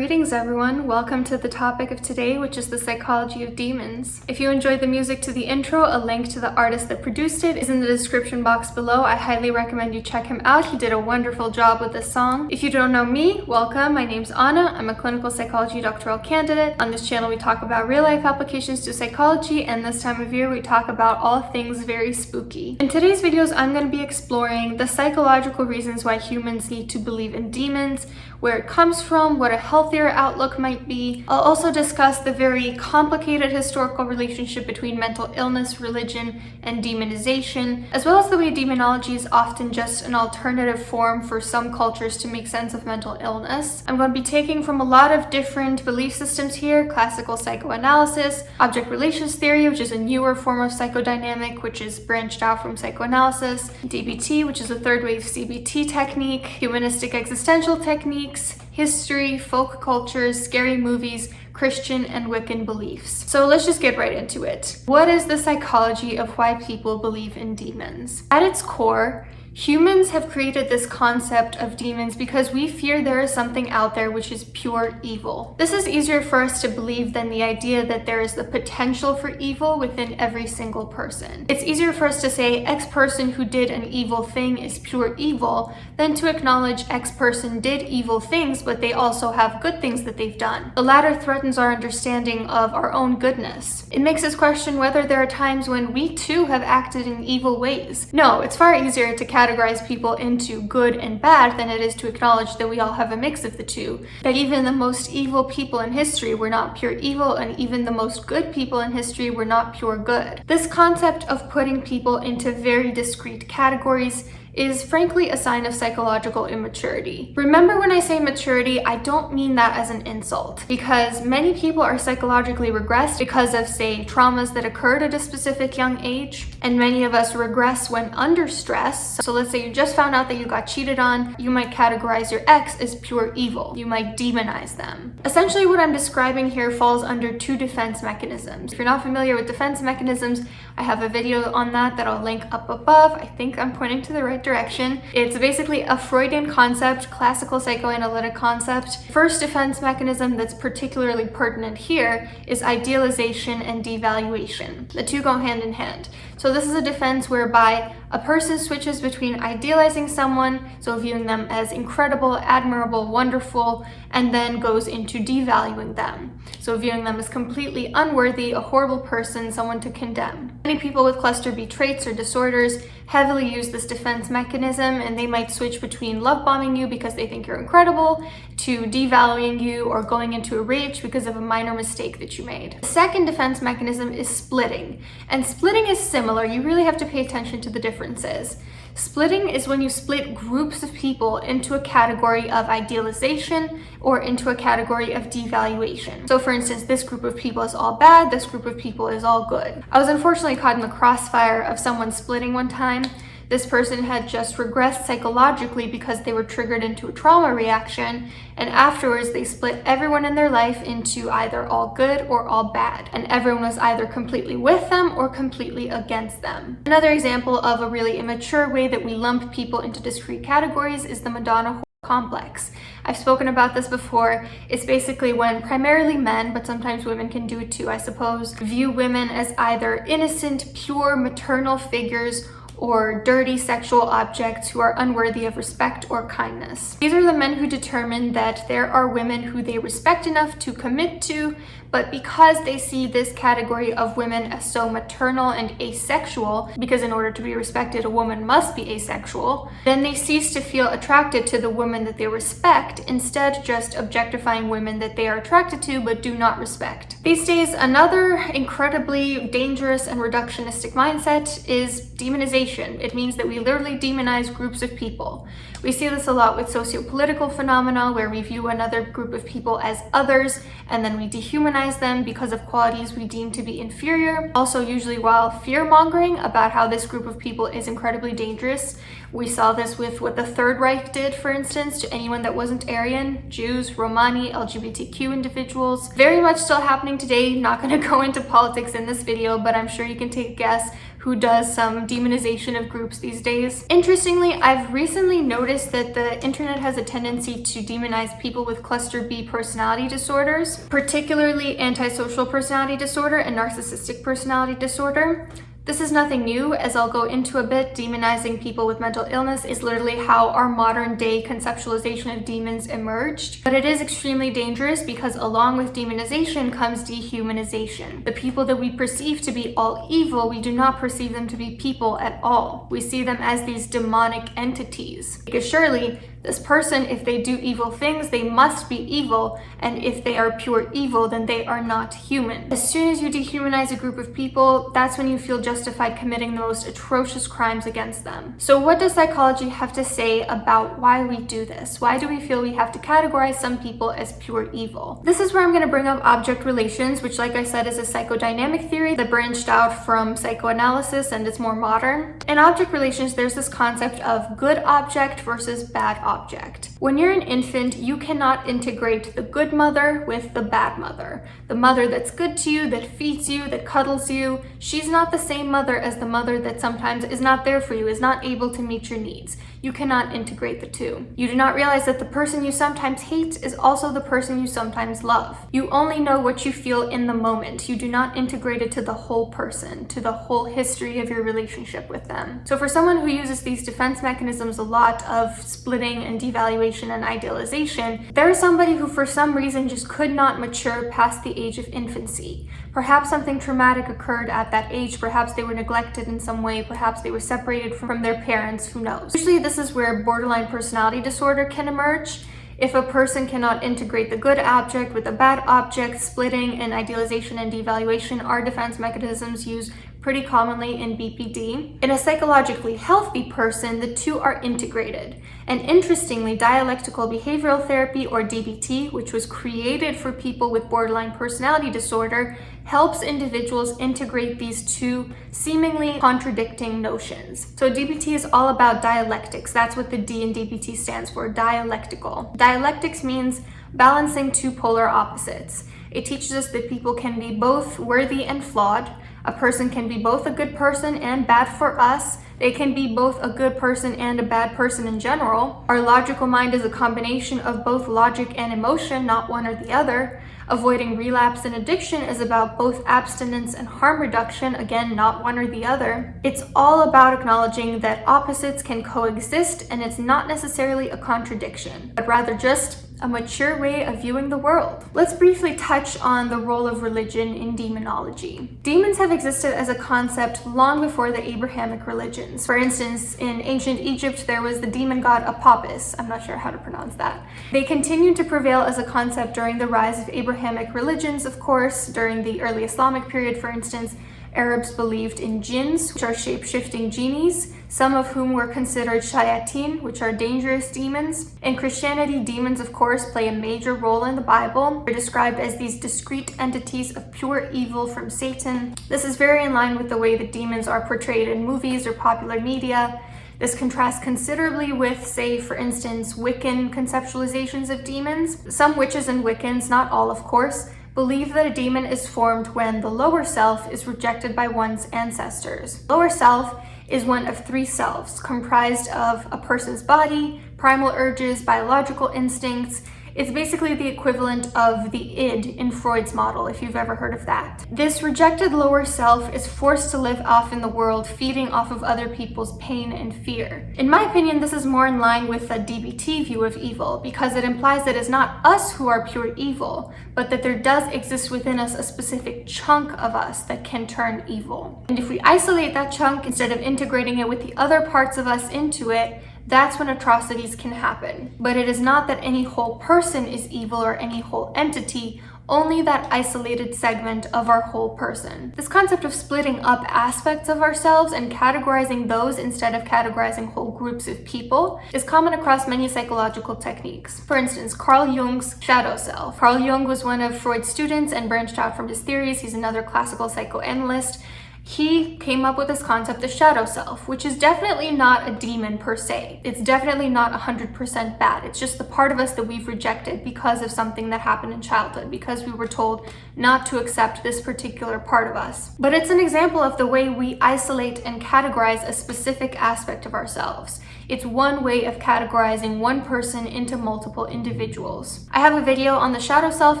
Greetings everyone, welcome to the topic of today, which is the psychology of demons. If you enjoyed the music to the intro, a link to the artist that produced it is in the description box below. I highly recommend you check him out. He did a wonderful job with this song. If you don't know me, welcome. My name's Anna. I'm a clinical psychology doctoral candidate. On this channel we talk about real life applications to psychology, and this time of year we talk about all things very spooky. In today's videos I'm going to be exploring the psychological reasons why humans need to believe in demons, where it comes from, what a healthier outlook might be. I'll also discuss the very complicated historical relationship between mental illness, religion, and demonization, as well as the way demonology is often just an alternative form for some cultures to make sense of mental illness. I'm going to be taking from a lot of different belief systems here: classical psychoanalysis, object relations theory, which is a newer form of psychodynamic, which is branched out from psychoanalysis, DBT, which is a third wave CBT technique, humanistic existential techniques, history, folk cultures, scary movies, Christian and Wiccan beliefs. So let's just get right into it. What is the psychology of why people believe in demons? At its core, humans have created this concept of demons because we fear there is something out there which is pure evil. This is easier for us to believe than the idea that there is the potential for evil within every single person. It's easier for us to say X person who did an evil thing is pure evil than to acknowledge X person did evil things, but they also have good things that they've done. The latter threatens our understanding of our own goodness. It makes us question whether there are times when we too have acted in evil ways. No, it's far easier to categorize people into good and bad than it is to acknowledge that we all have a mix of the two, that even the most evil people in history were not pure evil, and even the most good people in history were not pure good. This concept of putting people into very discrete categories is frankly a sign of psychological immaturity. Remember, when I say maturity, I don't mean that as an insult, because many people are psychologically regressed because of, say, traumas that occurred at a specific young age, and many of us regress when under stress. So let's say you just found out that you got cheated on, you might categorize your ex as pure evil. You might demonize them. Essentially, what I'm describing here falls under two defense mechanisms. If you're not familiar with defense mechanisms, I have a video on that I'll link up above. I think I'm pointing to the right direction. It's basically a Freudian concept, classical psychoanalytic concept. First defense mechanism that's particularly pertinent here is idealization and devaluation. The two go hand in hand. So this is a defense whereby a person switches between idealizing someone, so viewing them as incredible, admirable, wonderful, and then goes into devaluing them, so viewing them as completely unworthy, a horrible person, someone to condemn. Many people with cluster B traits or disorders heavily use this defense mechanism, and they might switch between love bombing you because they think you're incredible, to devaluing you or going into a rage because of a minor mistake that you made. The second defense mechanism is splitting, and splitting is similar. You really have to pay attention to the differences. Splitting is when you split groups of people into a category of idealization or into a category of devaluation. So for instance, this group of people is all bad, this group of people is all good. I was unfortunately caught in the crossfire of someone splitting one time. This person had just regressed psychologically because they were triggered into a trauma reaction, and afterwards they split everyone in their life into either all good or all bad, and everyone was either completely with them or completely against them. Another example of a really immature way that we lump people into discrete categories is the Madonna complex. I've spoken about this before. It's basically when primarily men, but sometimes women can do it too, I suppose, view women as either innocent, pure maternal figures or dirty sexual objects who are unworthy of respect or kindness. These are the men who determine that there are women who they respect enough to commit to, but because they see this category of women as so maternal and asexual, because in order to be respected, a woman must be asexual, then they cease to feel attracted to the women that they respect, instead just objectifying women that they are attracted to but do not respect. These days, another incredibly dangerous and reductionistic mindset is demonization. It means that we literally demonize groups of people. We see this a lot with socio-political phenomena, where we view another group of people as others, and then we dehumanize them because of qualities we deem to be inferior. Also, usually while fear-mongering about how this group of people is incredibly dangerous. We saw this with what the Third Reich did, for instance, to anyone that wasn't Aryan, Jews, Romani, LGBTQ individuals. Very much still happening today. Not going to go into politics in this video, but I'm sure you can take a guess who does some demonization of groups these days. Interestingly, I've recently noticed that the internet has a tendency to demonize people with cluster B personality disorders, particularly antisocial personality disorder and narcissistic personality disorder. This is nothing new, as I'll go into a bit. Demonizing people with mental illness is literally how our modern day conceptualization of demons emerged. But it is extremely dangerous because along with demonization comes dehumanization. The people that we perceive to be all evil, we do not perceive them to be people at all. We see them as these demonic entities. Because surely, this person, if they do evil things, they must be evil, and if they are pure evil, then they are not human. As soon as you dehumanize a group of people, that's when you feel justified committing the most atrocious crimes against them. So what does psychology have to say about why we do this? Why do we feel we have to categorize some people as pure evil? This is where I'm going to bring up object relations, which, like I said, is a psychodynamic theory that branched out from psychoanalysis and it's more modern. In object relations, there's this concept of good object versus bad object. When you're an infant, you cannot integrate the good mother with the bad mother. The mother that's good to you, that feeds you, that cuddles you, she's not the same mother as the mother that sometimes is not there for you, is not able to meet your needs. You cannot integrate the two. You do not realize that the person you sometimes hate is also the person you sometimes love. You only know what you feel in the moment. You do not integrate it to the whole person, to the whole history of your relationship with them. So for someone who uses these defense mechanisms a lot of splitting and devaluation and idealization, there is somebody who for some reason just could not mature past the age of infancy. Perhaps something traumatic occurred at that age, perhaps they were neglected in some way, perhaps they were separated from their parents, who knows. Usually this is where borderline personality disorder can emerge. If a person cannot integrate the good object with the bad object, splitting and idealization and devaluation are defense mechanisms used pretty commonly in BPD. In a psychologically healthy person, the two are integrated. And interestingly, dialectical behavioral therapy, or DBT, which was created for people with borderline personality disorder, helps individuals integrate these two seemingly contradicting notions. So DBT is all about dialectics. That's what the D in DBT stands for, dialectical. Dialectics means balancing two polar opposites. It teaches us that people can be both worthy and flawed. A person can be both a good person and bad for us. They can be both a good person and a bad person in general. Our logical mind is a combination of both logic and emotion, not one or the other. Avoiding relapse and addiction is about both abstinence and harm reduction, again, not one or the other. It's all about acknowledging that opposites can coexist, and it's not necessarily a contradiction, but rather just a mature way of viewing the world. Let's briefly touch on the role of religion in demonology. Demons have existed as a concept long before the Abrahamic religions. For instance, in ancient Egypt, there was the demon god Apopis. I'm not sure how to pronounce that. They continued to prevail as a concept during the rise of Abrahamic religions, of course. During the early Islamic period, for instance, Arabs believed in jinns, which are shape-shifting genies, some of whom were considered shayateen, which are dangerous demons. In Christianity, demons, of course, play a major role in the Bible. They're described as these discrete entities of pure evil from Satan. This is very in line with the way that demons are portrayed in movies or popular media. This contrasts considerably with, say, for instance, Wiccan conceptualizations of demons. Some witches and Wiccans, not all, of course, believe that a demon is formed when the lower self is rejected by one's ancestors. Lower self is one of three selves, comprised of a person's body, primal urges, biological instincts. It's basically the equivalent of the id in Freud's model, if you've ever heard of that. This rejected lower self is forced to live off in the world, feeding off of other people's pain and fear. In my opinion, this is more in line with the DBT view of evil, because it implies that it's not us who are pure evil, but that there does exist within us a specific chunk of us that can turn evil. And if we isolate that chunk instead of integrating it with the other parts of us into it, that's when atrocities can happen. But it is not that any whole person is evil or any whole entity, only that isolated segment of our whole person. This concept of splitting up aspects of ourselves and categorizing those instead of categorizing whole groups of people is common across many psychological techniques. For instance, Carl Jung's shadow self. Carl Jung was one of Freud's students and branched out from his theories. He's another classical psychoanalyst. He came up with this concept of shadow self, which is definitely not a demon per se. It's definitely not 100% bad. It's just the part of us that we've rejected because of something that happened in childhood, because we were told not to accept this particular part of us. But it's an example of the way we isolate and categorize a specific aspect of ourselves. It's one way of categorizing one person into multiple individuals. I have a video on the shadow self.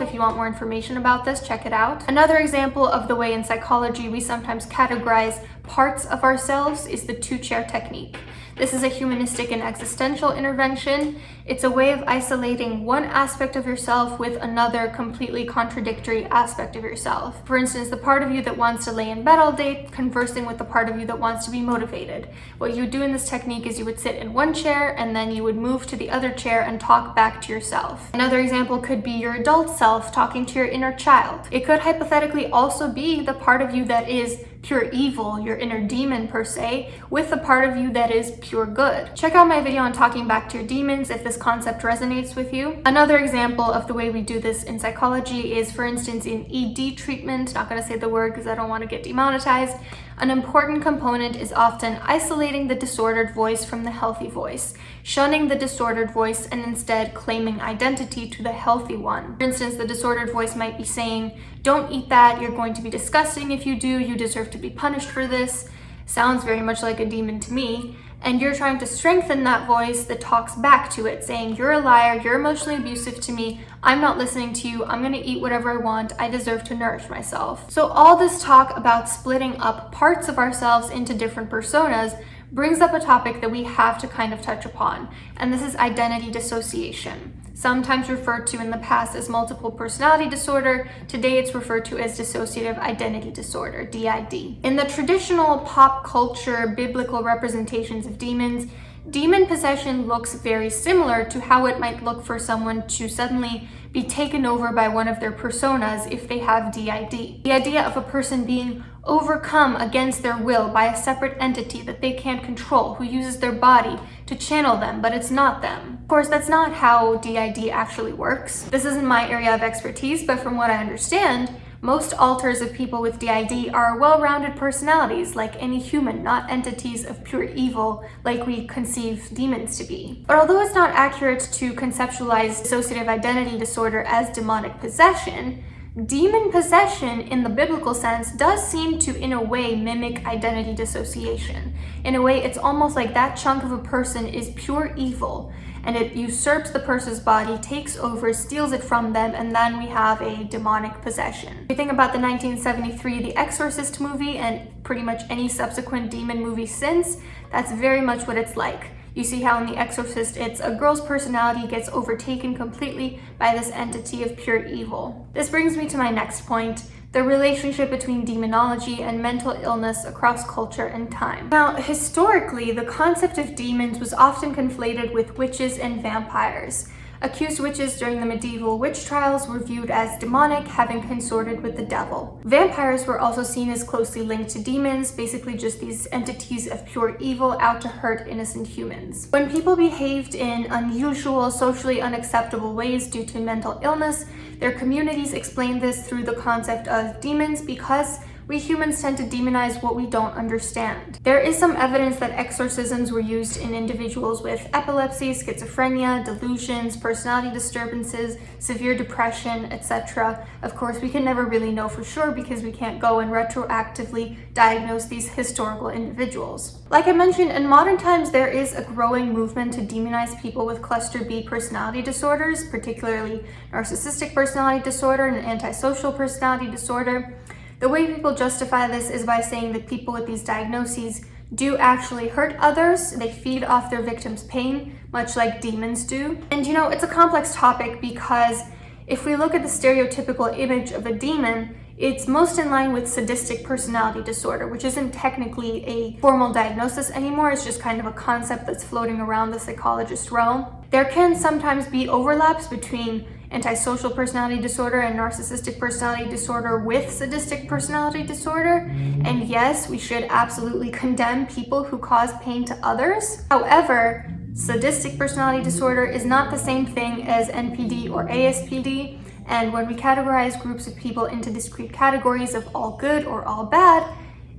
If you want more information about this, check it out. Another example of the way in psychology we sometimes categorize parts of ourselves is the two-chair technique. This is a humanistic and existential intervention. It's a way of isolating one aspect of yourself with another completely contradictory aspect of yourself. For instance, the part of you that wants to lay in bed all day conversing with the part of you that wants to be motivated. What you would do in this technique is you would sit in one chair and then you would move to the other chair and talk back to yourself. Another example could be your adult self talking to your inner child. It could hypothetically also be the part of you that is pure evil, your inner demon per se, with the part of you that is pure good. Check out my video on talking back to your demons if this concept resonates with you. Another example of the way we do this in psychology is, for instance, in ED treatment, not going to say the word because I don't want to get demonetized. An important component is often isolating the disordered voice from the healthy voice, shunning the disordered voice and instead claiming identity to the healthy one. For instance, the disordered voice might be saying, "Don't eat that, you're going to be disgusting if you do, you deserve to be punished for this." Sounds very much like a demon to me. And you're trying to strengthen that voice that talks back to it, saying, "You're a liar, you're emotionally abusive to me, I'm not listening to you, I'm gonna eat whatever I want, I deserve to nourish myself." So all this talk about splitting up parts of ourselves into different personas brings up a topic that we have to kind of touch upon, and this is identity dissociation. Sometimes referred to in the past as multiple personality disorder, today it's referred to as dissociative identity disorder, DID. In the traditional pop culture biblical representations of demons, demon possession looks very similar to how it might look for someone to suddenly be taken over by one of their personas if they have DID. The idea of a person being overcome against their will by a separate entity that they can't control, who uses their body to channel them, but it's not them. Of course, that's not how DID actually works. This isn't my area of expertise, but from what I understand, most alters of people with DID are well-rounded personalities like any human, not entities of pure evil like we conceive demons to be. But although it's not accurate to conceptualize dissociative identity disorder as demonic possession, demon possession in the biblical sense does seem to, in a way, mimic identity dissociation. In a way, it's almost like that chunk of a person is pure evil, and it usurps the person's body, takes over, steals it from them, and then we have a demonic possession. If you think about the 1973 The Exorcist movie and pretty much any subsequent demon movie since, that's very much what it's like. You see how in The Exorcist, it's a girl's personality gets overtaken completely by this entity of pure evil. This brings me to my next point, the relationship between demonology and mental illness across culture and time. Now, historically, the concept of demons was often conflated with witches and vampires. Accused witches during the medieval witch trials were viewed as demonic, having consorted with the devil. Vampires were also seen as closely linked to demons, basically just these entities of pure evil out to hurt innocent humans. When people behaved in unusual, socially unacceptable ways due to mental illness, their communities explained this through the concept of demons because we humans tend to demonize what we don't understand. There is some evidence that exorcisms were used in individuals with epilepsy, schizophrenia, delusions, personality disturbances, severe depression, etc. Of course, we can never really know for sure because we can't go and retroactively diagnose these historical individuals. Like I mentioned, in modern times, there is a growing movement to demonize people with cluster B personality disorders, particularly narcissistic personality disorder and antisocial personality disorder. The way people justify this is by saying that people with these diagnoses do actually hurt others. They feed off their victims' pain, much like demons do. And you know, it's a complex topic because if we look at the stereotypical image of a demon, it's most in line with sadistic personality disorder, which isn't technically a formal diagnosis anymore. It's just kind of a concept that's floating around the psychologist realm. There can sometimes be overlaps between antisocial personality disorder and narcissistic personality disorder with sadistic personality disorder. And yes, we should absolutely condemn people who cause pain to others. However, sadistic personality disorder is not the same thing as NPD or ASPD. And when we categorize groups of people into discrete categories of all good or all bad,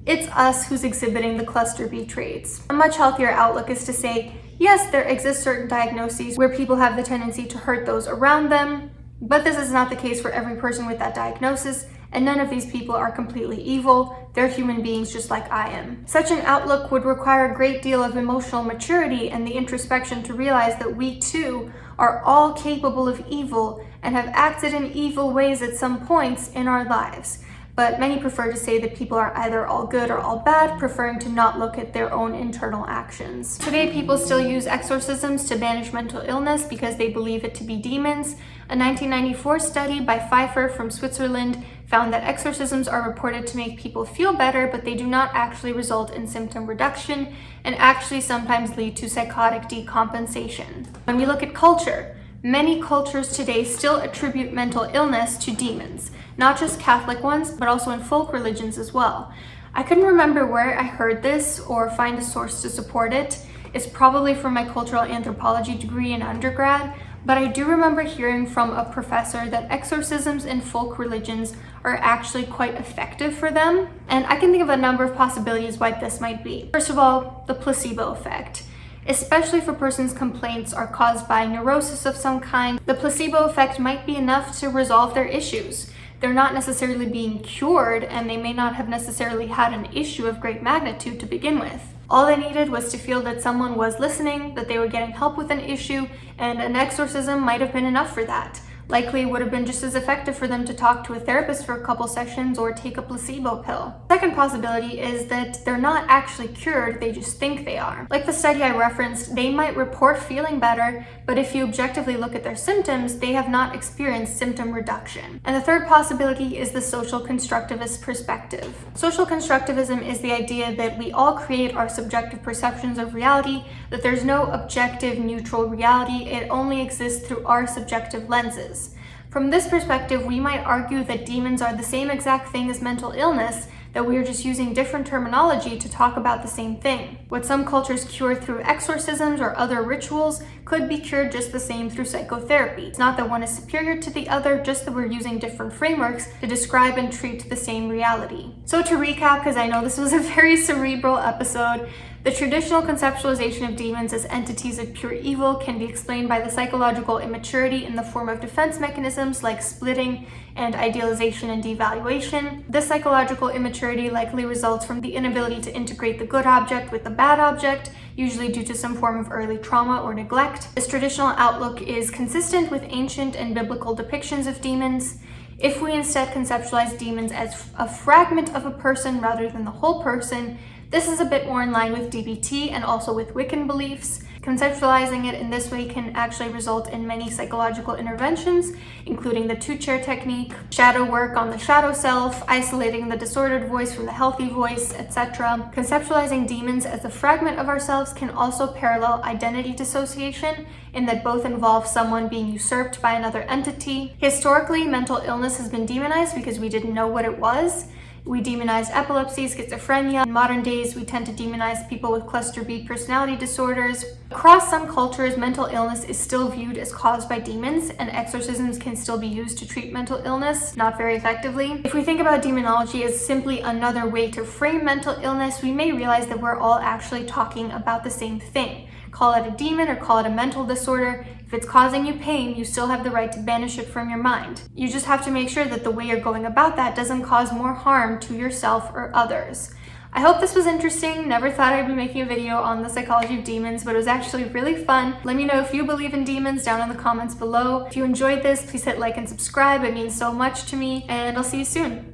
It's us who's exhibiting the cluster B traits. A much healthier outlook is to say, yes, there exist certain diagnoses where people have the tendency to hurt those around them, but this is not the case for every person with that diagnosis, and none of these people are completely evil. They're human beings just like I am. Such an outlook would require a great deal of emotional maturity and the introspection to realize that we too are all capable of evil and have acted in evil ways at some points in our lives. But many prefer to say that people are either all good or all bad, preferring to not look at their own internal actions. Today, people still use exorcisms to banish mental illness because they believe it to be demons. A 1994 study by Pfeiffer from Switzerland found that exorcisms are reported to make people feel better, but they do not actually result in symptom reduction and actually sometimes lead to psychotic decompensation. When we look at culture, many cultures today still attribute mental illness to demons, not just Catholic ones, but also in folk religions as well. I couldn't remember where I heard this or find a source to support it. It's probably from my cultural anthropology degree in undergrad, but I do remember hearing from a professor that exorcisms in folk religions are actually quite effective for them. And I can think of a number of possibilities why this might be. First of all, the placebo effect. Especially if a person's complaints are caused by neurosis of some kind, the placebo effect might be enough to resolve their issues. They're not necessarily being cured, and they may not have necessarily had an issue of great magnitude to begin with. All they needed was to feel that someone was listening, that they were getting help with an issue, and an exorcism might have been enough for that. Likely would have been just as effective for them to talk to a therapist for a couple sessions or take a placebo pill. Second possibility is that they're not actually cured, they just think they are. Like the study I referenced, they might report feeling better, but if you objectively look at their symptoms, they have not experienced symptom reduction. And the third possibility is the social constructivist perspective. Social constructivism is the idea that we all create our subjective perceptions of reality, that there's no objective, neutral reality, it only exists through our subjective lenses. From this perspective, we might argue that demons are the same exact thing as mental illness, that we are just using different terminology to talk about the same thing. What some cultures cure through exorcisms or other rituals could be cured just the same through psychotherapy. It's not that one is superior to the other, just that we're using different frameworks to describe and treat the same reality. So to recap, because I know this was a very cerebral episode, the traditional conceptualization of demons as entities of pure evil can be explained by the psychological immaturity in the form of defense mechanisms like splitting and idealization and devaluation. This psychological immaturity likely results from the inability to integrate the good object with the bad object, usually due to some form of early trauma or neglect. This traditional outlook is consistent with ancient and biblical depictions of demons. If we instead conceptualize demons as a fragment of a person rather than the whole person, this is a bit more in line with DBT and also with Wiccan beliefs. Conceptualizing it in this way can actually result in many psychological interventions, including the two-chair technique, shadow work on the shadow self, isolating the disordered voice from the healthy voice, etc. Conceptualizing demons as a fragment of ourselves can also parallel identity dissociation, in that both involve someone being usurped by another entity. Historically, mental illness has been demonized because we didn't know what it was. We demonize epilepsy, schizophrenia. In modern days, we tend to demonize people with cluster B personality disorders. Across some cultures, mental illness is still viewed as caused by demons, and exorcisms can still be used to treat mental illness, not very effectively. If we think about demonology as simply another way to frame mental illness, we may realize that we're all actually talking about the same thing. Call it a demon or call it a mental disorder. If it's causing you pain, you still have the right to banish it from your mind. You just have to make sure that the way you're going about that doesn't cause more harm to yourself or others. I hope this was interesting. Never thought I'd be making a video on the psychology of demons, but it was actually really fun. Let me know if you believe in demons down in the comments below. If you enjoyed this, please hit like and subscribe. It means so much to me, and I'll see you soon.